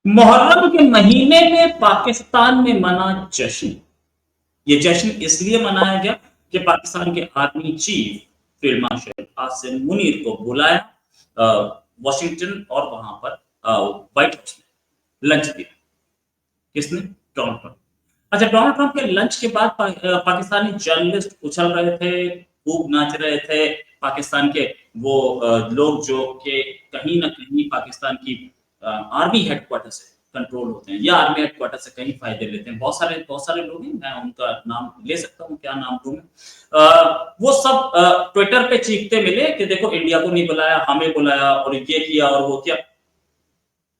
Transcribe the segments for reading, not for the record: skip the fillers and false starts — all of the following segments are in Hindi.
मुहर्रम के महीने में पाकिस्तान में मना जश्न। ये जश्न इसलिए मनाया गया कि पाकिस्तान के army chief field marshal Asim Munir को बुलाया वॉशिंगटन और वहां पर व्हाइट हाउस में लंच दिया। किसने? Donald Trump. अच्छा, डोनाल्ड ट्रंप के लंच के बाद पाकिस्तानी जर्नलिस्ट उछल रहे थे, खूब नाच रहे थे। पाकिस्तान के वो लोग जो कि कहीं ना कहीं पाकिस्तान की आर्मी हेडक्वार्टर से कंट्रोल होते हैं या आर्मी हेडक्वार्टर से कहीं फायदे लेते हैं। बहुत सारे लोग हैं, मैं उनका नाम ले सकता हूँ, क्या नाम दूं मैं। वो सब ट्विटर पे चीखते मिले कि देखो इंडिया को नहीं बुलाया, हमें बुलाया और ये किया और वो किया।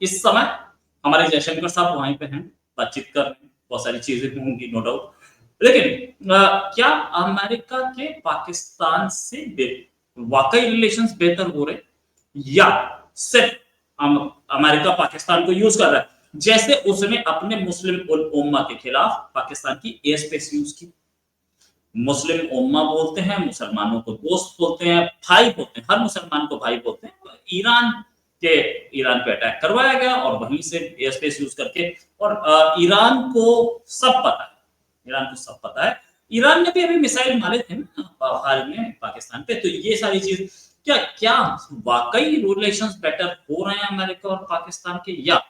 इस समय हमारे जयशंकर साहब वहीं पे हैं, बातचीत कर रहे हैं, बहुत सारी चीजें होंगी नो डाउट। लेकिन क्या अमेरिका के पाकिस्तान से वाकई रिलेशंस बेहतर हो रहे, या सिर्फ अमेरिका पाकिस्तान को यूज कर रहा है, जैसे उसने अपने मुस्लिम उल उम्मा के खिलाफ पाकिस्तान की एयर स्पेस यूज की। मुस्लिम उम्मा बोलते हैं, मुसलमानों को दोस्त बोलते हैं, भाई बोलते हैं, हर मुसलमान को भाई बोलते हैं। ईरान के ईरान पे अटैक करवाया गया और वहीं से एयर स्पेस यूज करके। और ईरान को सब पता है, ईरान को सब पता है। ईरान ने भी अभी मिसाइल मारे थे ना हाल में पाकिस्तान पे। तो ये सारी चीज, क्या क्या वाकई रिलेशंस बेटर हो रहे हैं अमेरिका और पाकिस्तान के, या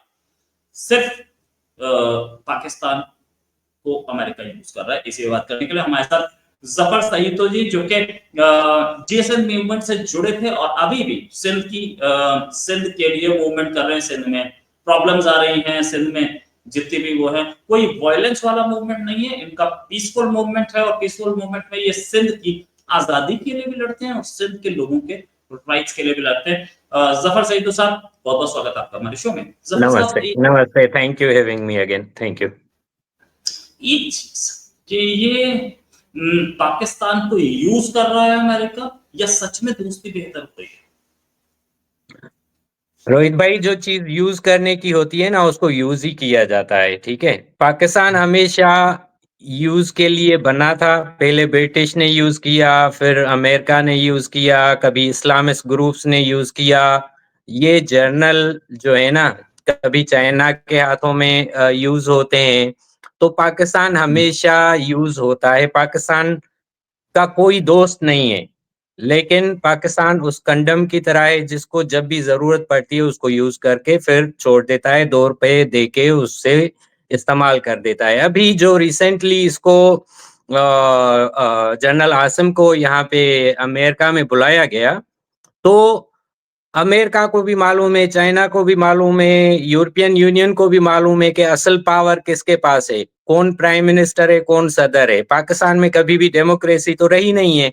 सिर्फ पाकिस्तान को अमेरिका यूज कर रहा है? इसी बात करने के लिए हमारे साथ जफर सईद जी, जो कि जीएसएन मूवमेंट से जुड़े थे और अभी भी सिंध की सिंध के लिए मूवमेंट कर रहे हैं। सिंध में प्रॉब्लम्स आ रही हैं, सिंध में जितनी भी वो है, कोई वायलेंस वाला मूवमेंट नहीं है, इनका पीसफुल मूवमेंट है। और पीसफुल मूवमेंट में ये सिंध की आजादी के लिए भी लड़ते हैं और सिंध के लोगों के राइट्स के लिए भी लड़ते हैं। जफर सईद साहब, बहुत बहुत स्वागत है आपका हमारे शो में। जफर नमस्ते, साहब, नमस्ते, thank you having me again, thank you. एक चीज कि ये पाकिस्तान को यूज कर रहा है अमेरिका, या सच में दोस्ती बेहतर हो रही है? रोहित भाई, जो चीज यूज करने की होती है ना, उसको यूज ही किया जाता है, ठीक है। पाकिस्तान हमेशा यूज के लिए बना था। पहले ब्रिटिश ने यूज किया, फिर अमेरिका ने यूज किया, कभी इस्लामिस्ट ग्रुप्स ने यूज किया। ये जर्नल जो है ना, कभी चाइना के हाथों में यूज होते हैं। तो पाकिस्तान हमेशा यूज होता है। पाकिस्तान का कोई दोस्त नहीं है, लेकिन पाकिस्तान उस कंडम की तरह है जिसको जब भी जरूरत पड़ती है उसको यूज करके फिर छोड़ देता है, 2 रुपए दे के उससे इस्तेमाल कर देता है। अभी जो रिसेंटली इसको जनरल आसिम को यहाँ पे अमेरिका में बुलाया गया, तो अमेरिका को भी मालूम है, चाइना को भी मालूम है, यूरोपियन यूनियन को भी मालूम है कि असल पावर किसके पास है, कौन प्राइम मिनिस्टर है, कौन सदर है। पाकिस्तान में कभी भी डेमोक्रेसी तो रही नहीं है,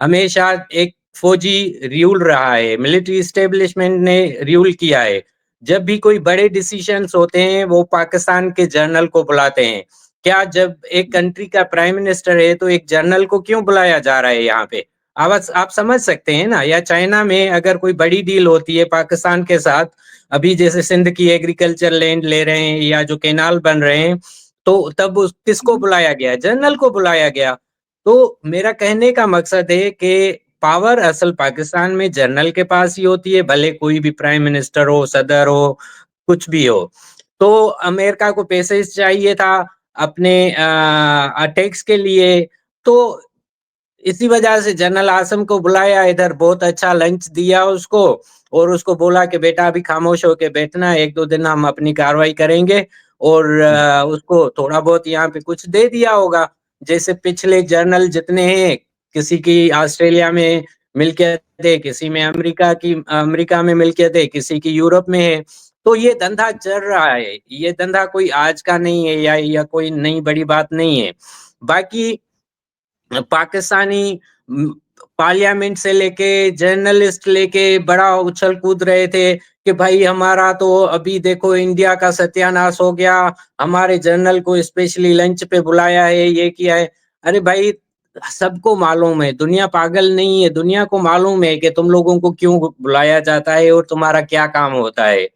हमेशा एक फौजी रूल रहा है, मिलिट्री इस्टेब्लिशमेंट ने रूल किया है। जब भी कोई बड़े डिसीजंस होते हैं वो पाकिस्तान के जनरल को बुलाते हैं। क्या जब एक कंट्री का प्राइम मिनिस्टर है तो एक जनरल को क्यों बुलाया जा रहा है यहाँ पे? आप समझ सकते हैं ना। या चाइना में अगर कोई बड़ी डील होती है पाकिस्तान के साथ, अभी जैसे सिंध की एग्रीकल्चर लैंड ले रहे हैं या जो कैनाल बन रहे हैं, तो तब किसको बुलाया गया? जनरल को बुलाया गया। तो मेरा कहने का मकसद है कि पावर असल पाकिस्तान में जनरल के पास ही होती है, भले कोई भी प्राइम मिनिस्टर हो, सदर हो, कुछ भी हो। तो अमेरिका को पैसे चाहिए था अपने टैक्स के लिए, तो इसी वजह से जनरल आसम को बुलाया इधर, बहुत अच्छा लंच दिया उसको और उसको बोला कि बेटा अभी खामोश होके बैठना, 1-2 दिन हम अपनी कार्रवाई करेंगे। और उसको थोड़ा बहुत यहाँ पे कुछ दे दिया होगा। जैसे पिछले जनरल जितने हैं, किसी की ऑस्ट्रेलिया में मिल्कियत है, किसी में अमेरिका में मिल्कियत है, किसी की यूरोप में है। तो ये धंधा चल रहा है, ये धंधा कोई आज का नहीं है या कोई नई बड़ी बात नहीं है। बाकी पाकिस्तानी पार्लियामेंट से लेके जर्नलिस्ट लेके बड़ा उछल कूद रहे थे कि भाई हमारा तो अभी देखो इंडिया का सत्यानाश हो गया, हमारे जर्नल को स्पेशली लंच पे बुलाया है, ये किया है। अरे भाई, सबको मालूम है, दुनिया पागल नहीं है, दुनिया को मालूम है कि तुम लोगों को क्यों बुलाया जाता है और तुम्हारा क्या काम होता है।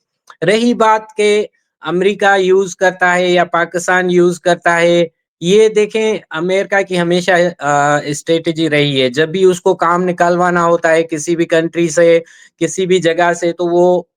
रही बात के अमेरिका यूज करता है या पाकिस्तान यूज करता है, ये देखें, अमेरिका की हमेशा स्ट्रेटेजी रही है, जब भी उसको काम निकालवाना होता है किसी भी कंट्री से, किसी भी जगह से, तो वो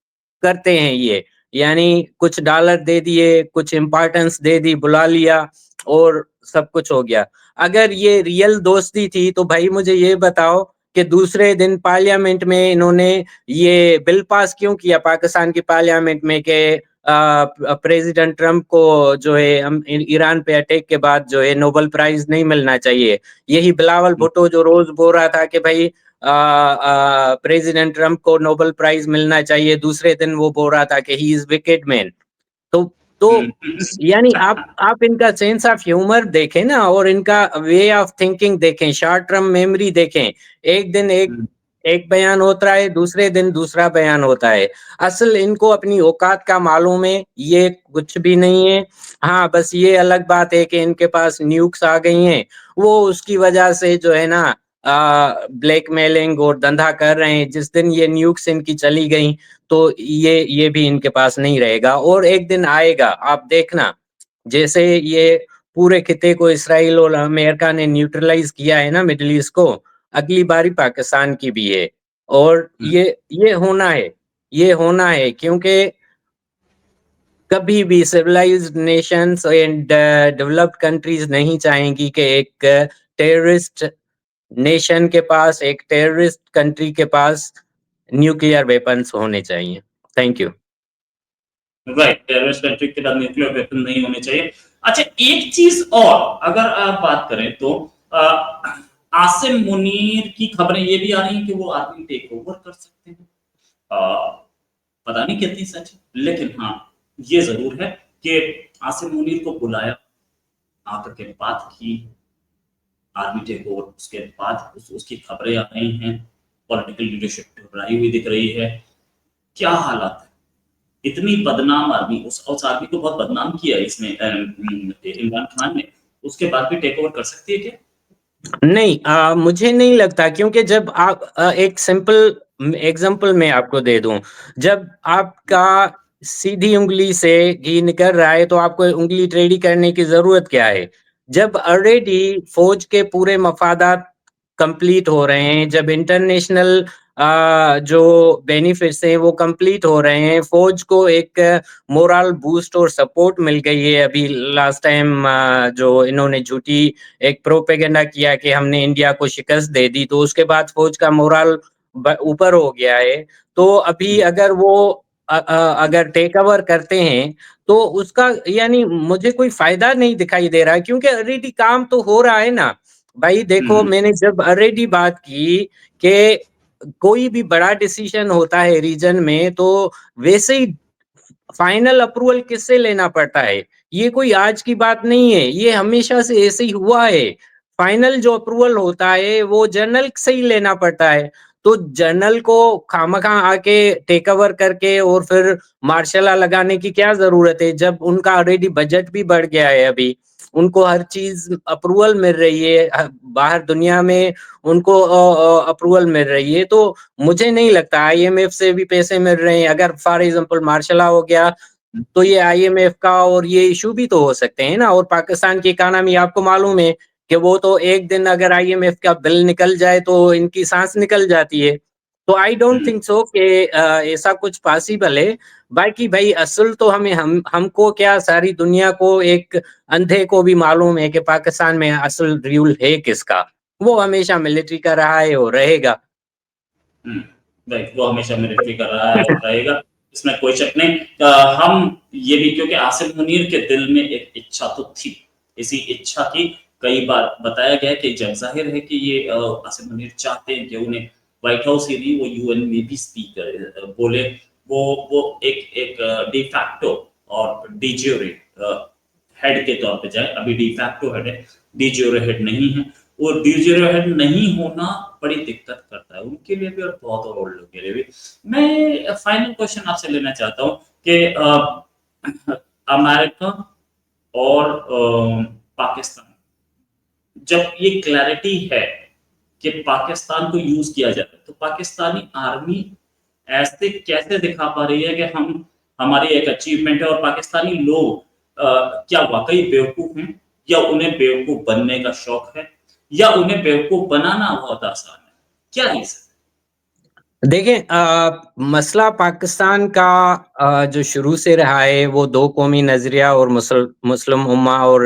करते हैं ये। यानी कुछ डॉलर दे दिए, कुछ इम्पोर्टेंस दे दी, बुला लिया और सब कुछ हो गया। अगर ये रियल दोस्ती थी तो भाई मुझे ये बताओ कि दूसरे दिन पार्लियामेंट में इन्होंने ये बिल पास क्यों किया पाकिस्तान की पार्लियामेंट में कि प्रेसिडेंट ट्रंप को जो है ईरान पे अटैक के बाद जो है नोबेल प्राइज नहीं मिलना चाहिए। यही बिलावल भुट्टो जो रोज बोल रहा था कि भाई प्रेसिडेंट ट्रंप को नोबेल प्राइज मिलना चाहिए, दूसरे दिन वो बोल रहा था कि ही इज विकेड मैन। तो तो यानी आप इनका सेंस ऑफ ह्यूमर देखें ना, और इनका वे ऑफ थिंकिंग देखें, शॉर्ट टर्म मेमोरी देखें। एक दिन एक बयान होता है, दूसरे दिन दूसरा बयान होता है। असल इनको अपनी औकात का मालूम है, ये कुछ भी नहीं है। हाँ, बस ये अलग बात है कि इनके पास न्यूक्स आ गई हैं, वो उसकी वजह से जो है ना ब्लैकमेलिंग और धंधा कर रहे हैं। जिस दिन ये न्यूक्स इनकी चली गई तो ये भी इनके पास नहीं रहेगा, और एक दिन आएगा आप देखना। जैसे ये पूरे खिते को इसराइल और अमेरिका ने न्यूट्रलाइज किया है ना मिडिल ईस्ट को, अगली बारी पाकिस्तान की भी है। और ये होना है, ये होना है, क्योंकि कभी भी civilised nations and developed countries नहीं चाहेंगी कि एक टेररिस्ट नेशन के पास, एक टेररिस्ट कंट्री के पास न्यूक्लियर वेपन्स होने चाहिए। Thank you. Right, terrorist country के पास न्यूक्लियर वेपन नहीं होने चाहिए। अच्छा, एक चीज और अगर आप बात करें तो आसिम मुनीर की खबरें ये भी आ रही हैं कि वो आर्मी टेक ओवर कर सकते हैं। पता नहीं कितनी सच है, लेकिन हाँ ये जरूर है कि आसिम मुनीर को बुलाया, आकर के बात की, आर्मी टेक ओवर, उसके बाद उसकी खबरें आ रही हैं, पॉलिटिकल लीडरशिप घबराई हुई दिख रही है। क्या हालात है, इतनी बदनाम आर्मी, उस आर्मी को बहुत बदनाम किया इसने इमरान खान ने, उसके बाद भी टेक ओवर कर सकती है क्या? नहीं, मुझे नहीं लगता, क्योंकि जब आप एक सिंपल एग्जांपल मैं आपको दे दूं, जब आपका सीधी उंगली से घी निकल रहा है तो आपको उंगली टेढ़ी करने की जरूरत क्या है? जब ऑलरेडी फौज के पूरे मफादात कंप्लीट हो रहे हैं, जब इंटरनेशनल जो बेनिफिट्स हैं वो कंप्लीट हो रहे हैं, फौज को एक मोरल बूस्ट और सपोर्ट मिल गई है। अभी लास्ट टाइम जो इन्होंने झूठी एक प्रोपेगेंडा किया कि हमने इंडिया को शिकस्त दे दी, तो उसके बाद फौज का मोरल ऊपर हो गया है। तो अभी अगर वो अगर टेक ओवर करते हैं तो उसका यानी मुझे कोई फायदा नहीं दिखाई दे रहा है, क्योंकि ऑलरेडी काम तो हो रहा है ना भाई। देखो, मैंने जब ऑलरेडी बात की कि कोई भी बड़ा डिसीजन होता है रीजन में, तो वैसे ही फाइनल अप्रूवल किससे लेना पड़ता है? ये कोई आज की बात नहीं है, ये हमेशा से ऐसे ही हुआ है। फाइनल जो अप्रूवल होता है वो जनरल से ही लेना पड़ता है। तो जनरल को खामखा आके टेक ओवर करके और फिर मार्शल लॉ लगाने की क्या जरूरत है, जब उनका ऑलरेडी बजट भी बढ़ गया है। अभी उनको हर चीज अप्रूवल मिल रही है, बाहर दुनिया में उनको अप्रूवल मिल रही है। तो मुझे नहीं लगता, आईएमएफ से भी पैसे मिल रहे हैं। अगर फॉर एग्जांपल मार्शल लॉ हो गया तो ये आईएमएफ का और ये इशू भी तो हो सकते हैं ना। और पाकिस्तान की इकोनॉमी आपको मालूम है कि वो तो एक दिन अगर आईएमएफ का बिल निकल जाए तो इनकी सांस निकल जाती है। तो आई डोंट थिंक सो कि ऐसा कुछ पॉसिबल है। बाकी भाई असल तो हमको क्या, सारी दुनिया को, एक अंधे को भी मालूम है कि पाकिस्तान में असल रूल है किसका। वो हमेशा मिलिट्री का रहा है और रहेगा। राइट, वो हमेशा मिलिट्री कर रहा है और रहेगा, इसमें कोई शक नहीं। हम ये भी, क्योंकि आसिम मुनीर के दिल में एक इच्छा तो थी, इसी इच्छा की कई बार बताया गया कि जग जाहिर है कि ये आसिम मुनीर चाहते हैं कि उन्हें व्हाइट हाउस ही नहीं, वो यूएन में भी स्पीक करे, बोले। वो एक एक डी फैक्टो और डी ज्यूरे हेड के तौर पे जाए। अभी डी फैक्टो हेड है, डी ज्यूरे हेड नहीं है। वो डी ज्यूरे हेड नहीं होना बड़ी दिक्कत करता है उनके लिए भी और बहुत और लोगों के लिए भी। मैं फाइनल क्वेश्चन आपसे लेना चाहता हूँ कि अमेरिका और पाकिस्तान, जब ये क्लैरिटी है कि पाकिस्तान को यूज किया जाता है, तो पाकिस्तानी आर्मी ऐसे कैसे दिखा पा रही है कि हम, हमारी एक अचीवमेंट है, और पाकिस्तानी लोग क्या वाकई बेवकूफ हैं, या उन्हें बेवकूफ बनने का शौक है, या उन्हें बेवकूफ बनाना बहुत आसान है? क्या रीजन? देखें मसला पाकिस्तान का जो शुरू से रहा है वो दो कौमी नज़रिया और मुस्लिम उम्मा और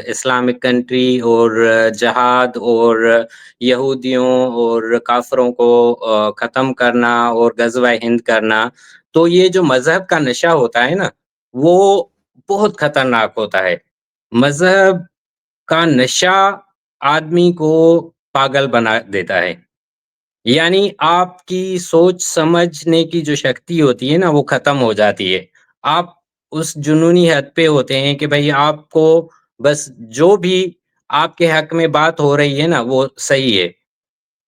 इस्लामिक कंट्री और जहाद और यहूदियों और काफरों को ख़त्म करना और गज़वा हिंद करना। तो ये जो मज़हब का नशा होता है ना, वो बहुत ख़तरनाक होता है। मज़हब का नशा आदमी को पागल बना देता है। यानी आपकी सोच समझने की जो शक्ति होती है ना, वो ख़त्म हो जाती है। आप उस जुनूनी हद पे होते हैं कि भई आपको बस जो भी आपके हक में बात हो रही है ना, वो सही है।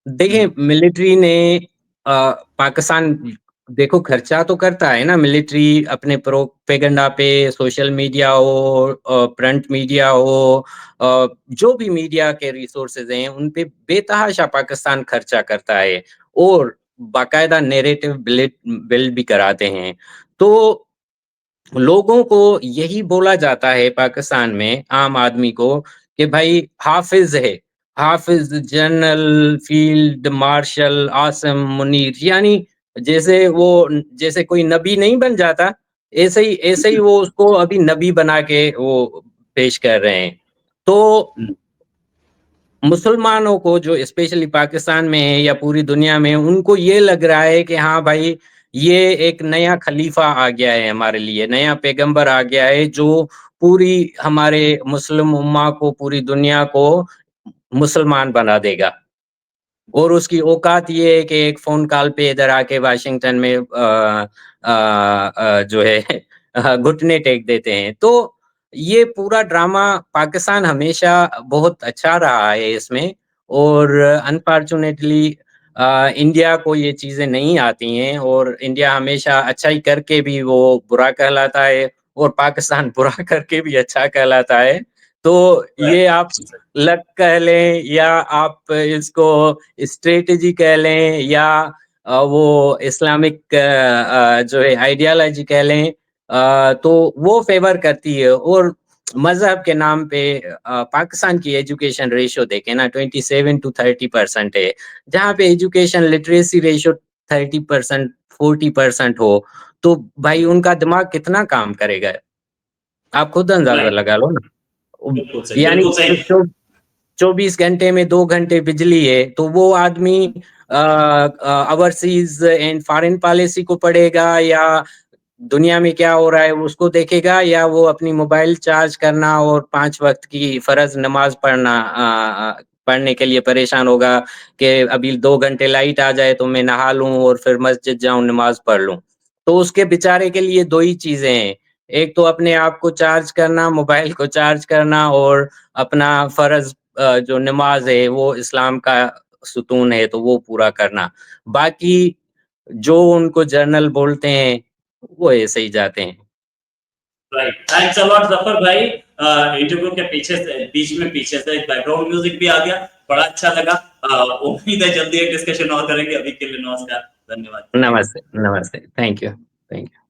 देखिए मिलिट्री ने पाकिस्तान देखो खर्चा तो करता है ना मिलिट्री अपने प्रोपेगेंडा पे सोशल मीडिया हो प्रिंट मीडिया हो जो भी मीडिया के रिसोर्सेज हैं उन पे बेतहाशा पाकिस्तान खर्चा करता है और बाकायदा नैरेटिव बिल्ड भी कराते हैं। तो लोगों को यही बोला जाता है पाकिस्तान में आम आदमी को कि भाई हाफ़िज़ है, Hafiz general field marshal Asim Munir यानी जैसे कोई नबी नहीं बन जाता, ऐसे ही वो उसको अभी नबी बना के वो पेश कर रहे हैं। तो मुसलमानों को जो स्पेशली पाकिस्तान में है या पूरी दुनिया में, उनको ये लग रहा है कि हाँ भाई, ये एक नया खलीफा आ गया है हमारे लिए, नया पैगंबर आ गया है जो पूरी हमारे मुस्लिम उम्मा को, पूरी दुनिया को मुसलमान बना देगा। और उसकी औकात ये है कि एक फ़ोन कॉल पे इधर आके वाशिंगटन में जो है घुटने टेक देते हैं। तो ये पूरा ड्रामा पाकिस्तान हमेशा बहुत अच्छा रहा है इसमें और अनफॉर्च्यूनेटली इंडिया को ये चीज़ें नहीं आती हैं और इंडिया हमेशा अच्छाई करके भी वो बुरा कहलाता है और पाकिस्तान बुरा करके भी अच्छा कहलाता है। तो ये आप लक कह लें या आप इसको स्ट्रैटेजी कह लें या वो इस्लामिक जो है आइडियोलॉजी कह लें तो वो फ़ेवर करती है और मज़हब के नाम पे पाकिस्तान की एजुकेशन रेशियो देखें ना 27 टू 30% है। जहाँ पे एजुकेशन लिटरेसी रेशियो 30% 40% हो, तो भाई उनका दिमाग कितना काम करेगा? आप खुद अंदाज़ा राइट, लगा लो ना। बिल्कुल सही, यानी बिल्कुल सही। 24 घंटे में 2 घंटे बिजली है, तो वो आदमी ओवरसीज़ एंड फॉरेन पॉलिसी को पढ़ेगा या दुनिया में क्या हो रहा है उसको देखेगा या वो अपनी मोबाइल चार्ज करना और 5 वक़्त की फ़र्ज़ नमाज़ पढ़ना पढ़ने के लिए परेशान होगा कि अभी 2 घंटे लाइट आ जाए तो मैं नहा लूँ और फिर मस्जिद जाऊँ नमाज़ पढ़ लूँ। तो उसके बेचारे के लिए 2 ही चीज़ें हैं, एक तो अपने आप को चार्ज करना, मोबाइल को चार्ज करना और अपना फ़र्ज़ जो नमाज़ है वो इस्लाम का सुतून है तो वो पूरा करना। बाकी जो उनको जर्नल बोलते हैं, वो ऐसे ही जाते हैं। Right, thanks a lot Zafar भाई। इंटरव्यू के पीछे से एक बैकग्राउंड म्यूज़िक भी आ गया, बड़ा अच्छा लगा। उम्मीद है जल्दी एक डिस्कशन और करेंगे। अभी के लिए नमस्कार, धन्यवाद। नमस्ते, नमस्ते। Thank you, thank you.